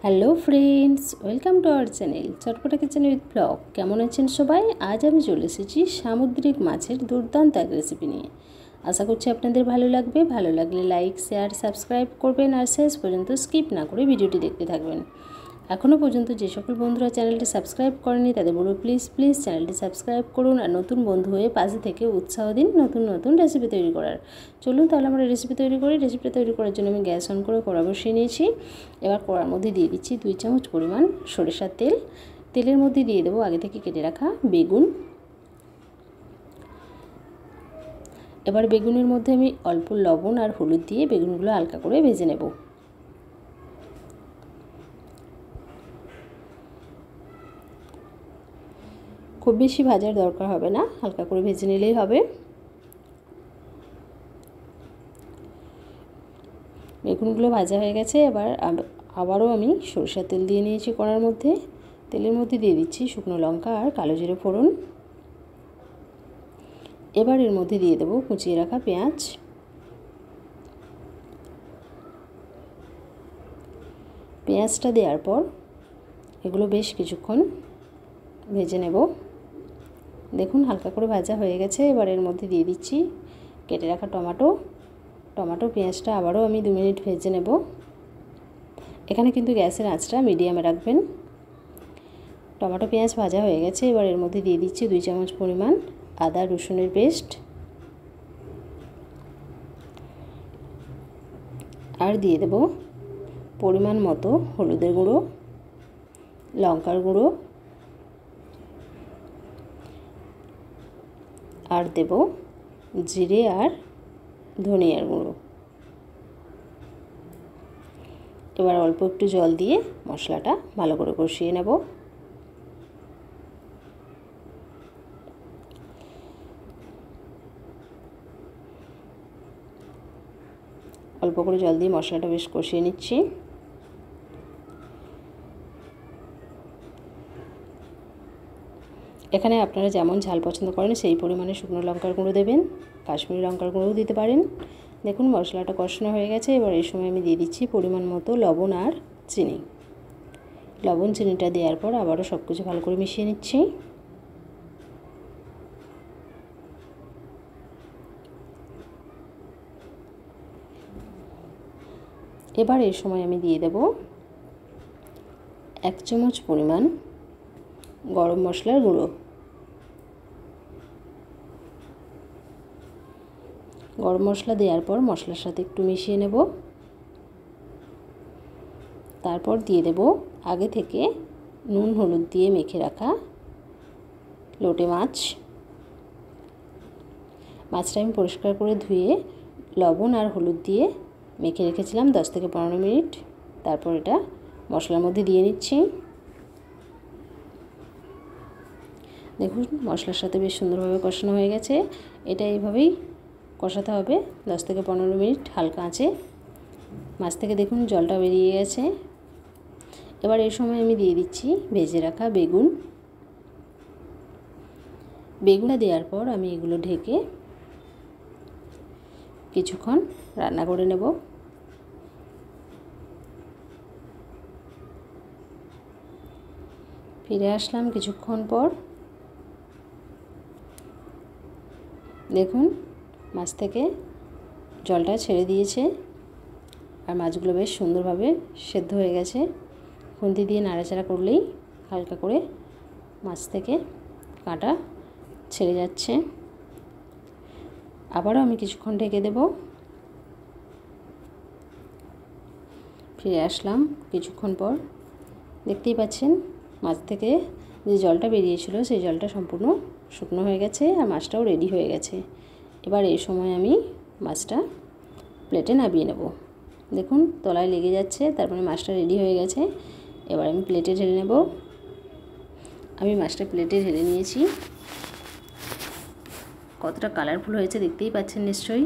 Hello friends, welcome to our channel Chatpata kitchen with blog. কেমন আছেন সবাই? আজ আমি চলে এসেছি সামুদ্রিক মাছের দুর্দান্ত এক রেসিপি নিয়ে। আশা করছি আপনাদের ভালো লাগবে। ভালো লাগলে লাইক, শেয়ার, সাবস্ক্রাইব করবেন আর শেষ পর্যন্ত স্কিপ না করে ভিডিওটি দেখতে থাকবেন। এখনও পর্যন্ত যে সকল বন্ধুরা চ্যানেলটি সাবস্ক্রাইব করেনি তাদের বলবো প্লিজ চ্যানেলটি সাবস্ক্রাইব করুন আর নতুন বন্ধু হয়ে পাশে থেকে উৎসাহ দিন নতুন রেসিপি তৈরি করার। চলুন তাহলে আমরা রেসিপি তৈরি করি। রেসিপিটা তৈরি করার জন্য আমি গ্যাস অন করে কড়া বসিয়ে নিয়েছি। এবার কড়ার মধ্যে দিয়ে দিচ্ছি 2 চামচ পরিমাণ সরিষার তেল। তেলের মধ্যে দিয়ে দেবো আগে থেকে কেটে রাখা বেগুন। এবার বেগুনের মধ্যে আমি অল্প লবণ আর হলুদ দিয়ে বেগুনগুলো হালকা করে ভেজে নেব। খুব বেশি ভাজার দরকার হবে না, হালকা করে ভেজে নিলেই হবে। বেগুনগুলো ভাজা হয়ে গেছে। এবার আবারও আমি সরষের তেল দিয়ে নিয়েছি কড়ার মধ্যে। তেলের মধ্যে দিয়ে দিচ্ছি শুকনো লঙ্কা আর কালো জিরে ফোড়ন। এবার এর মধ্যে দিয়ে দেবো কুচিয়ে রাখা পেঁয়াজ। পেঁয়াজটা দেওয়ার পর এগুলো বেশ কিছুক্ষণ ভেজে নেব। দেখুন হালকা করে ভাজা হয়ে গেছে। এবার এর মধ্যে দিয়ে দিচ্ছি কেটে রাখা টমেটো পেঁয়াজটা আবারও আমি 2 মিনিট ভেজে নেব। এখানে কিন্তু গ্যাসের আঁচটা মিডিয়ামে রাখবেন। টমেটো পেঁয়াজ ভাজা হয়ে গেছে। এবার এর মধ্যে দিয়ে দিচ্ছি 2 চামচ পরিমাণ আদা রসুনের পেস্ট আর দিয়ে দেব পরিমাণ মতো হলুদের গুঁড়ো, লঙ্কার গুঁড়ো আর দেব জিরে আর ধনিয়ার গুঁড়ো। এবার অল্প একটু জল দিয়ে মশলাটা ভালো করে কষিয়ে নেব। অল্প করে জল দিয়ে মশলাটা বেশ কষিয়ে নিচ্ছি। এখানে আপনারা যেমন ঝাল পছন্দ করেন সেই পরিমাণে শুকনো লঙ্কার গুঁড়ো দেবেন, কাশ্মীরি লঙ্কার গুঁড়োও দিতে পারেন। দেখুন মশলাটা কষানো হয়ে গেছে। এবার এই সময় আমি দিয়ে দিচ্ছি পরিমাণ মতো লবণ আর চিনি। লবণ চিনিটা দেওয়ার পর আবারও সব কিছু ভালো করে মিশিয়ে নিচ্ছি। এবার এই সময় আমি দিয়ে দেব 1 চামচ পরিমাণ গরম মশলার গুঁড়ো। গরম মশলা দেওয়ার পর মশলার সাথে একটু মিশিয়ে নেব। তারপর দিয়ে দেব আগে থেকে নুন হলুদ দিয়ে মেখে রাখা লোটে মাছটা আমি পরিষ্কার করে ধুয়ে লবণ আর হলুদ দিয়ে মেখে রেখেছিলাম 10 থেকে 15 মিনিট। তারপর এটা মশলার মধ্যে দিয়ে নিচ্ছি। দেখুন মশলার সাথে বেশ সুন্দরভাবে কষানো হয়ে গেছে। এটা এইভাবেই কষাতে হবে 10 থেকে 15 মিনিট হালকা আঁচে। মাছ থেকে দেখুন জলটা বেরিয়ে গেছে। এবার এই সময় আমি দিয়ে দিচ্ছি ভেজে রাখা বেগুনটা দেওয়ার পর আমি এগুলো ঢেকে কিছুক্ষণ রান্না করে নেব। ফিরে আসলাম কিছুক্ষণ পর। দেখুন মাছ থেকে জলটা ছেড়ে দিয়েছে আর মাছগুলো বেশ সুন্দরভাবে সেদ্ধ হয়ে গেছে। খুন্তি দিয়ে নাড়াচাড়া করলেই হালকা করে মাছ থেকে কাঁটা ছেড়ে যাচ্ছে। আবারও আমি কিছুক্ষণ ঢেকে দেব। ফিরে আসলাম কিছুক্ষণ পর। দেখতেই পাচ্ছেন মাছ থেকে যে জলটা বেরিয়েছিল সেই জলটা সম্পূর্ণ শুকনো হয়ে গেছে আর মাছটাও রেডি হয়ে গেছে। এবার এই সময় আমি মাছটা প্লেটে নামিয়ে নেব। দেখুন তলায় লেগে যাচ্ছে, তারপরে মাছটা রেডি হয়ে গেছে। এবার আমি প্লেটে ঢেলে নেব। আমি মাছটা প্লেটে ঢেলে নিয়েছি। কতটা কালারফুল হয়েছে দেখতেই পাচ্ছেন নিশ্চয়ই।